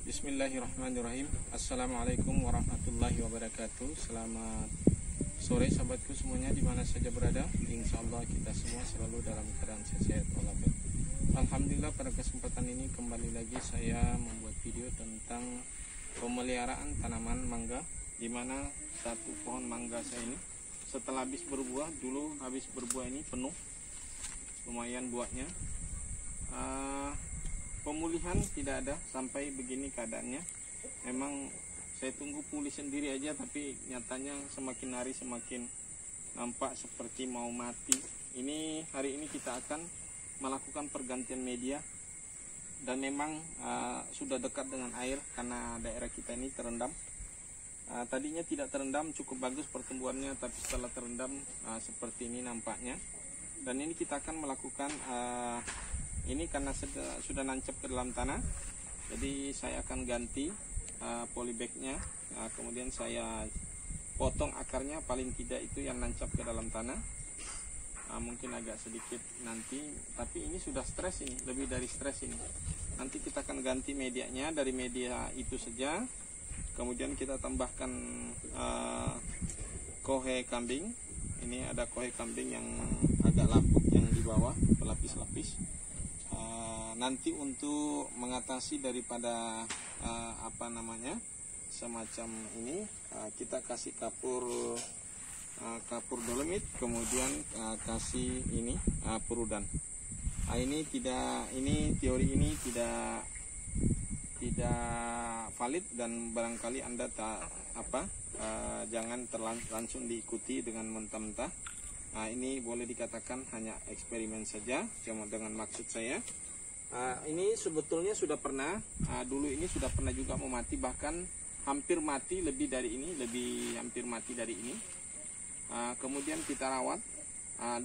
Bismillahirrahmanirrahim. Assalamualaikum warahmatullahi wabarakatuh. Selamat sore sahabatku semuanya di mana saja berada. Insya Allah kita semua selalu dalam keadaan sehat walafiat. Alhamdulillah pada kesempatan ini kembali lagi saya membuat video tentang pemeliharaan tanaman mangga, di mana satu pohon mangga saya ini setelah habis berbuah, dulu habis berbuah ini penuh, lumayan buahnya. Pemulihan tidak ada sampai begini keadaannya. Memang saya tunggu pulih sendiri aja, tapi nyatanya semakin hari semakin nampak seperti mau mati. Ini hari ini kita akan melakukan pergantian media, dan memang sudah dekat dengan air karena daerah kita ini terendam. Tadinya tidak terendam, cukup bagus pertumbuhannya, tapi setelah terendam seperti ini nampaknya. Dan ini kita akan melakukan ini karena sudah nancap ke dalam tanah, jadi saya akan ganti polybagnya. Kemudian saya potong akarnya, paling tidak itu yang nancap ke dalam tanah. Mungkin agak sedikit nanti, tapi ini sudah stres, ini lebih dari stres ini. Nanti kita akan ganti medianya dari media itu saja. Kemudian kita tambahkan kohe kambing. Ini ada kohe kambing yang agak lapuk yang di bawah, berlapis-lapis. Nanti untuk mengatasi daripada semacam ini, kita kasih kapur dolomit, kemudian kasih ini perudan. Ini teori ini tidak valid, dan barangkali Anda jangan langsung diikuti dengan mentah-mentah. Ini boleh dikatakan hanya eksperimen saja, cuma dengan maksud saya. Ini sebetulnya sudah pernah, dulu ini sudah pernah juga mau mati, bahkan hampir mati, lebih hampir mati dari ini. Kemudian kita rawat.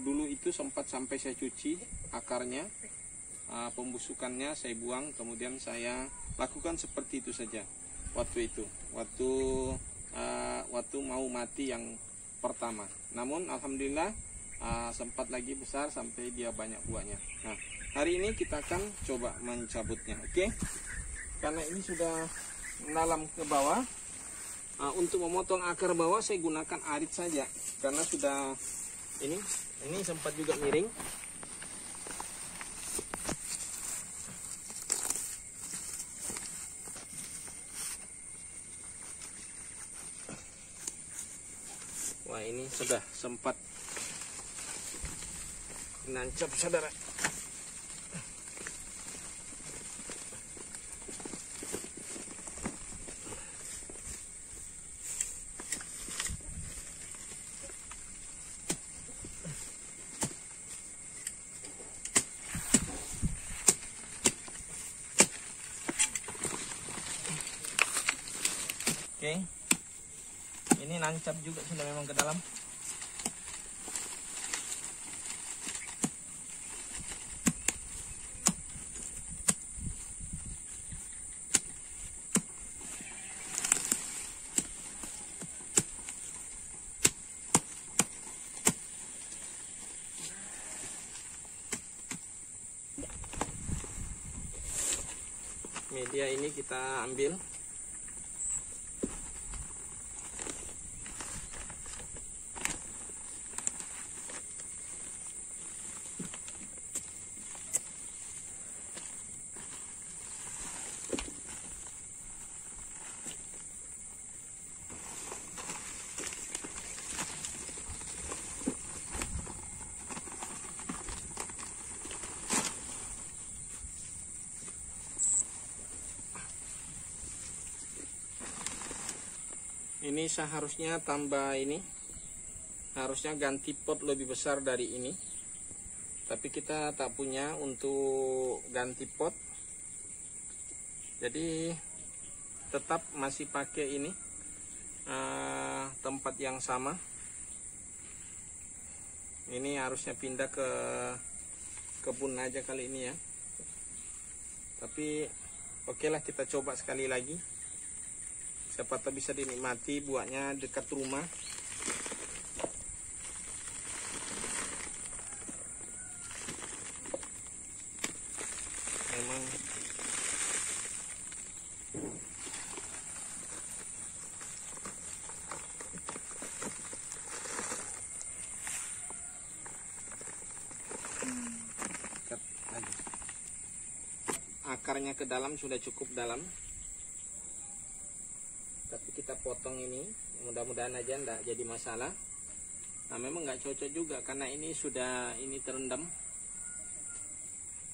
Dulu itu sempat sampai saya cuci akarnya, pembusukannya saya buang, kemudian saya lakukan seperti itu saja waktu itu, waktu mau mati yang pertama. Namun alhamdulillah sempat lagi besar sampai dia banyak buahnya. Nah, hari ini kita akan coba mencabutnya, oke? Karena ini sudah mendalam ke bawah. Untuk memotong akar bawah saya gunakan arit saja, karena sudah ini sempat juga miring. Wah, ini sudah sempat nancap, saudara. Oke. Ini nancap juga sudah memang ke dalam. Media ini kita ambil. Ini seharusnya tambah ini, harusnya ganti pot lebih besar dari ini, tapi kita tak punya untuk ganti pot, jadi tetap masih pakai ini tempat yang sama. Ini harusnya pindah ke kebun aja kali ini ya, tapi oke lah, kita coba sekali lagi. Siapa tahu bisa dinikmati buahnya dekat rumah. Memang akarnya ke dalam sudah cukup dalam. Tapi kita potong ini, mudah-mudahan aja enggak jadi masalah. Nah, memang nggak cocok juga karena ini sudah terendam.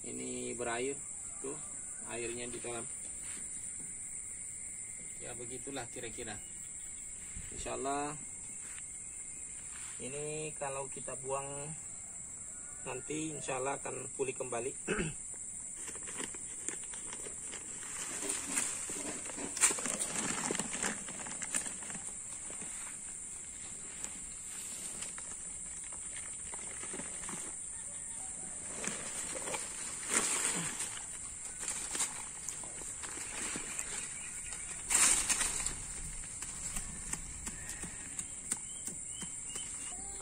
Ini berair tuh, airnya di dalam. Ya begitulah kira-kira. Insya Allah ini kalau kita buang nanti insya Allah akan pulih kembali.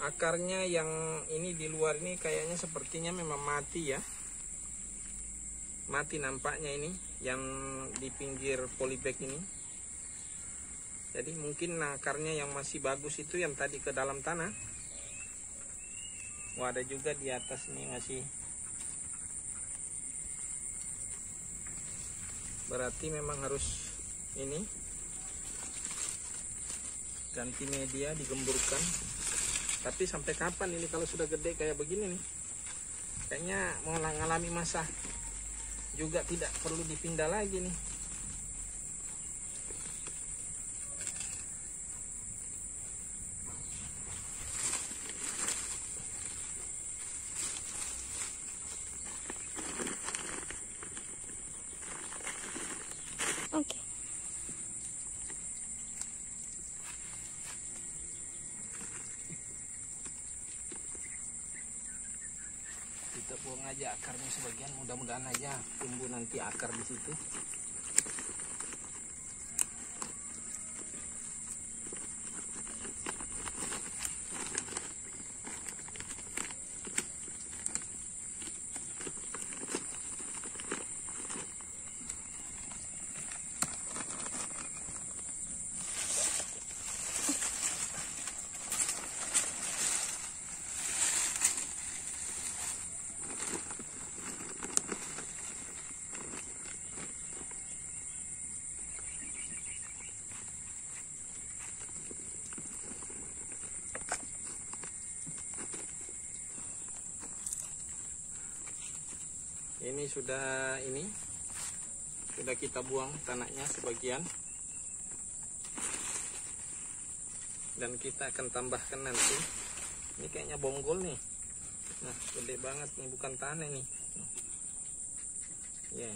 Akarnya yang ini di luar ini kayaknya sepertinya memang mati ya. Mati nampaknya ini yang di pinggir polybag ini. Jadi mungkin akarnya yang masih bagus itu yang tadi ke dalam tanah. Wah, ada juga di atas nih masih. Berarti memang harus ini ganti media, digemburkan. Tapi sampai kapan ini kalau sudah gede kayak begini nih? Kayaknya mau mengalami masa juga tidak perlu dipindah lagi nih. Oke. Kita buang aja akarnya sebagian, mudah-mudahan aja tumbuh nanti akar di situ. Ini sudah kita buang tanahnya sebagian, dan kita akan tambahkan nanti. Ini kayaknya bonggol nih. Nah, gede banget nih, bukan tanah nih. Ya,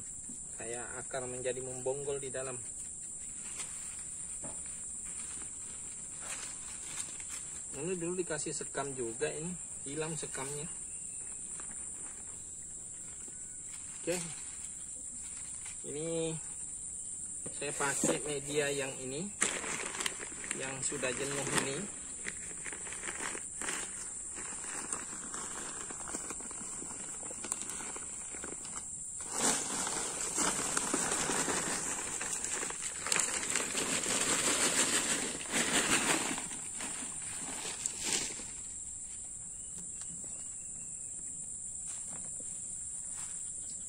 kayak akar menjadi membonggol di dalam. Ini dulu dikasih sekam juga, ini hilang sekamnya. Oke, ini saya pakai media yang ini, yang sudah jenuh ini.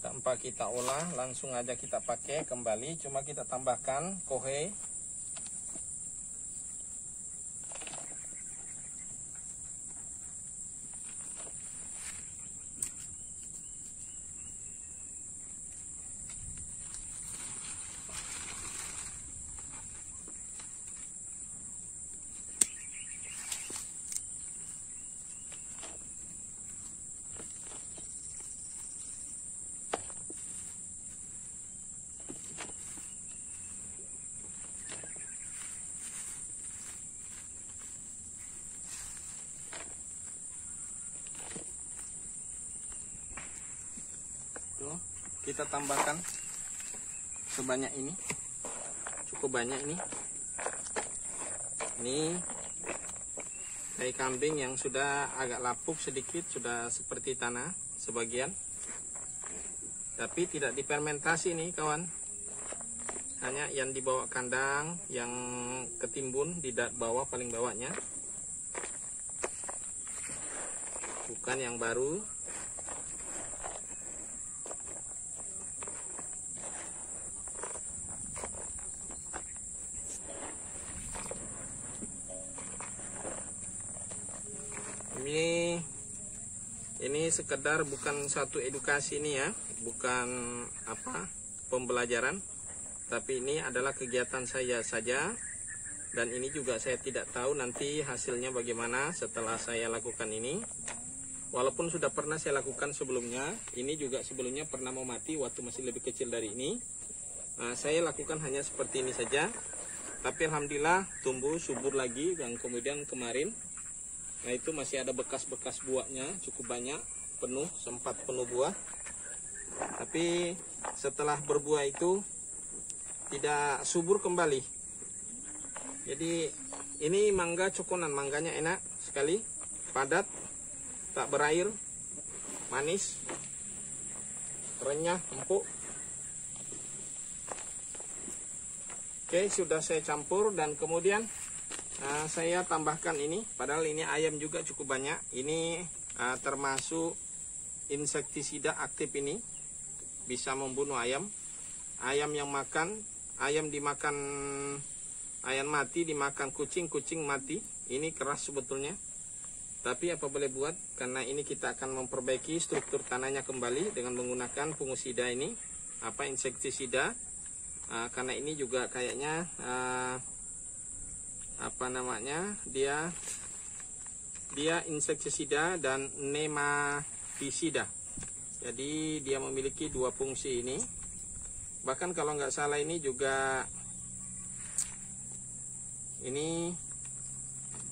Tanpa kita olah, langsung aja kita pakai kembali, cuma kita tambahkan kohe. Kita tambahkan sebanyak ini, cukup banyak ini. Ini tai kambing yang sudah agak lapuk sedikit, sudah seperti tanah sebagian, tapi tidak difermentasi nih kawan. Hanya yang dibawa kandang, yang ketimbun di bawah, paling bawahnya, bukan yang baru. sekedar bukan satu edukasi ini ya, bukan apa pembelajaran, tapi ini adalah kegiatan saya saja. Dan ini juga saya tidak tahu nanti hasilnya bagaimana setelah saya lakukan ini. Walaupun sudah pernah saya lakukan sebelumnya, ini juga sebelumnya pernah mau mati waktu masih lebih kecil dari ini. Nah, saya lakukan hanya seperti ini saja. Tapi alhamdulillah tumbuh subur lagi. Dan kemudian kemarin, nah itu masih ada bekas-bekas buahnya cukup banyak, penuh, sempat penuh buah. Tapi setelah berbuah itu tidak subur kembali. Jadi ini mangga cokonan, mangganya enak sekali, padat, tak berair, manis, renyah, empuk. Oke, sudah saya campur dan kemudian saya tambahkan ini. Padahal ini ayam juga cukup banyak. Ini termasuk insektisida aktif ini, bisa membunuh ayam. Ayam yang makan, ayam dimakan, ayam mati dimakan kucing, kucing mati. Ini keras sebetulnya. Tapi apa boleh buat, karena ini kita akan memperbaiki struktur tanahnya kembali dengan menggunakan fungusida ini, insektisida. Karena ini juga kayaknya dia insektisida dan nematisida. Jadi dia memiliki dua fungsi ini. Bahkan kalau nggak salah ini juga ini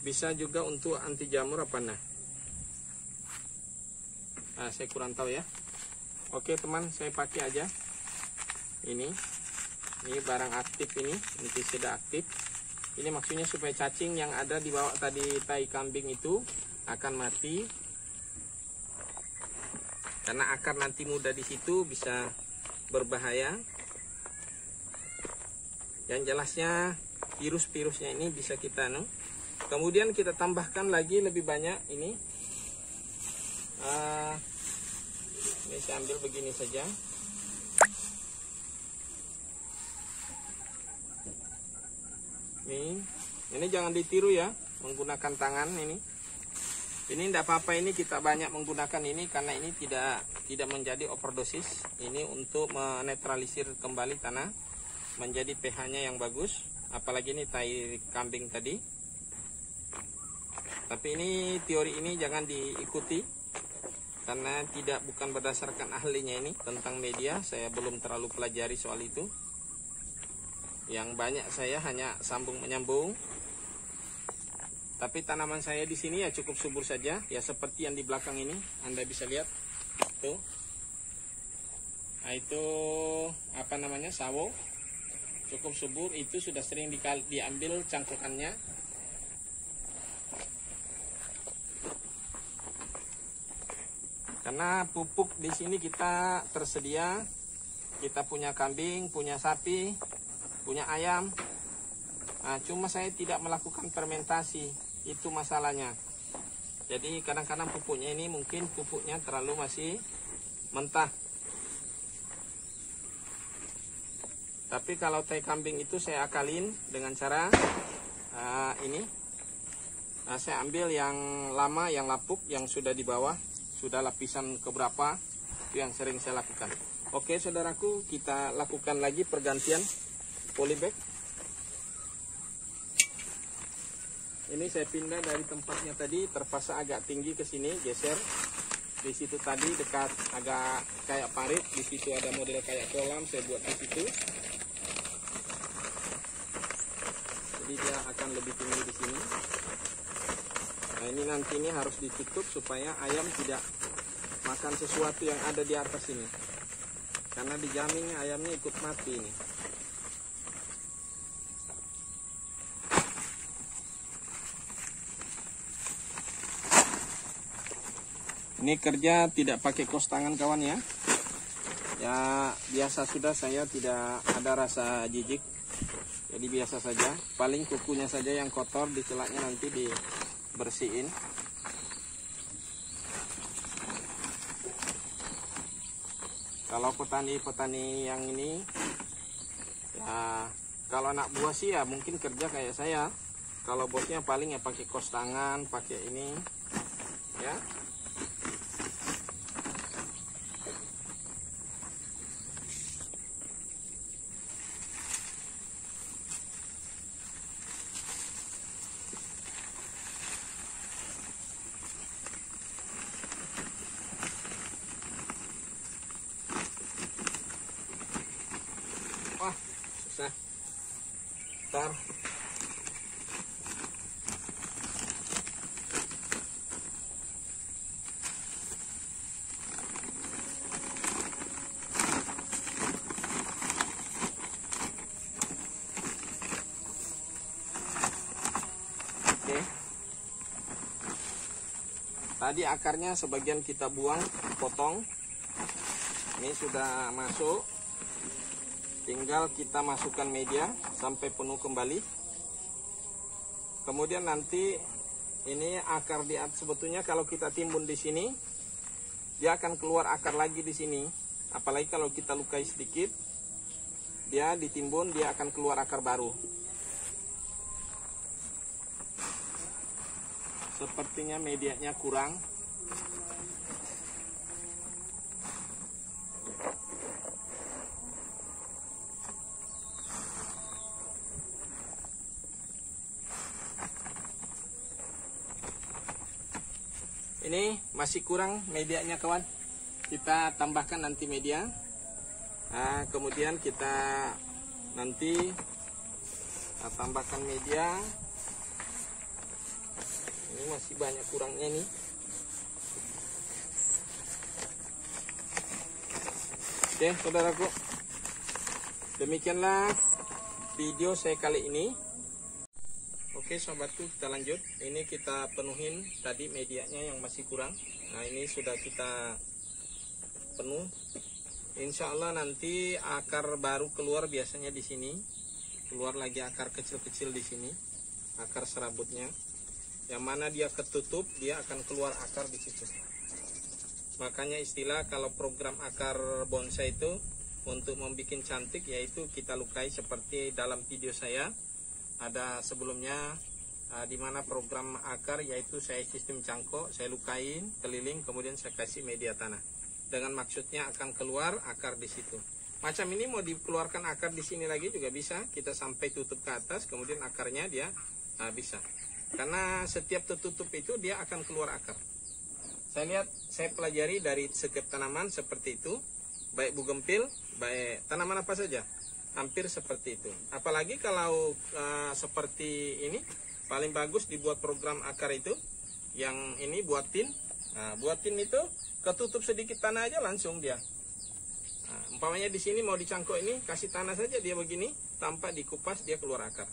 bisa juga untuk anti jamur apa nah. Saya kurang tahu ya. Oke teman, saya pakai aja. Ini barang aktif ini, insektisida aktif. Ini maksudnya supaya cacing yang ada di bawah tadi tai kambing itu akan mati. Karena akar nanti muda di situ bisa berbahaya. Yang jelasnya virus-virusnya ini bisa kita kemudian kita tambahkan lagi lebih banyak ini. Ini saya ambil begini saja. Ini jangan ditiru ya, menggunakan tangan ini. Ini tidak apa-apa, ini kita banyak menggunakan ini karena ini tidak menjadi overdosis. Ini untuk menetralisir kembali tanah menjadi pH-nya yang bagus. Apalagi ini tai kambing tadi. Tapi ini teori ini jangan diikuti karena bukan berdasarkan ahlinya ini tentang media. Saya belum terlalu pelajari soal itu. Yang banyak saya hanya sambung menyambung. Tapi tanaman saya di sini ya cukup subur saja, ya seperti yang di belakang ini, Anda bisa lihat. Tuh. Nah, itu sawo. Cukup subur, itu sudah sering diambil cangkukannya. Karena pupuk di sini kita tersedia. Kita punya kambing, punya sapi, punya ayam. Nah, cuma saya tidak melakukan fermentasi, itu masalahnya. Jadi kadang-kadang pupuknya ini mungkin pupuknya terlalu masih mentah. Tapi kalau tai kambing itu saya akalin dengan cara ini. Saya ambil yang lama, yang lapuk, yang sudah di bawah, sudah lapisan keberapa, itu yang sering saya lakukan. Oke saudaraku, kita lakukan lagi pergantian polybag. Ini saya pindah dari tempatnya tadi, terpaksa agak tinggi ke sini, geser. Di situ tadi dekat agak kayak parit, di situ ada model kayak kolam, saya buat di situ. Jadi dia akan lebih tinggi di sini. Nah ini nanti ini harus ditutup supaya ayam tidak makan sesuatu yang ada di atas ini. Karena dijamin ayamnya ikut mati ini. Ini kerja tidak pakai kos tangan kawan ya. Ya biasa sudah, saya tidak ada rasa jijik. Jadi biasa saja. Paling kukunya saja yang kotor, di celaknya nanti dibersihin. Kalau petani-petani yang ini, ya kalau anak buah sih ya mungkin kerja kayak saya. Kalau bosnya paling ya pakai kos tangan, pakai ini, ya. putar. Oke. Tadi akarnya sebagian kita buang, potong. Ini sudah masuk. Tinggal kita masukkan media sampai penuh kembali. Kemudian nanti ini akar di atas, sebetulnya kalau kita timbun di sini, dia akan keluar akar lagi di sini. Apalagi kalau kita lukai sedikit, dia ditimbun, dia akan keluar akar baru. Sepertinya medianya kurang. Ini masih kurang medianya kawan. Kita tambahkan nanti media. Nah, kemudian kita nanti tambahkan media. Ini masih banyak kurangnya nih. Oke, saudaraku. Demikianlah video saya kali ini. Oke sobatku, kita lanjut. Ini kita penuhin tadi medianya yang masih kurang. Nah ini sudah kita penuh. Insya Allah nanti akar baru keluar biasanya di sini. Keluar lagi akar kecil-kecil di sini. Akar serabutnya. Yang mana dia ketutup, dia akan keluar akar di situ. Makanya istilah kalau program akar bonsai itu untuk membuat cantik, yaitu kita lukai seperti dalam video saya. Ada sebelumnya di mana program akar, yaitu saya sistem cangkok, saya lukain keliling, kemudian saya kasih media tanah. Dengan maksudnya akan keluar akar di situ. Macam ini mau dikeluarkan akar di sini lagi juga bisa. Kita sampai tutup ke atas, kemudian akarnya dia bisa. Karena setiap tertutup itu dia akan keluar akar. Saya lihat, saya pelajari dari setiap tanaman seperti itu, baik bugempil, baik tanaman apa saja. Hampir seperti itu. Apalagi kalau seperti ini, paling bagus dibuat program akar itu. Yang ini buat tin. Nah, buat tin itu ketutup sedikit tanah aja langsung dia. Nah, umpamanya di sini mau dicangkok ini, kasih tanah saja dia begini, tanpa dikupas dia keluar akar.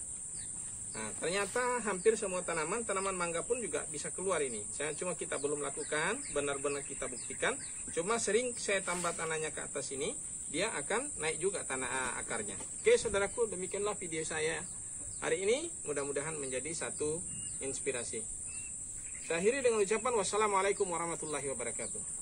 Nah, ternyata hampir semua tanaman mangga pun juga bisa keluar ini. Cuma kita belum lakukan, benar-benar kita buktikan. Cuma sering saya tambah tanahnya ke atas ini, dia akan naik juga tanah akarnya. Oke saudaraku, demikianlah video saya hari ini. Mudah-mudahan menjadi satu inspirasi. Saya akhiri dengan ucapan wassalamualaikum warahmatullahi wabarakatuh.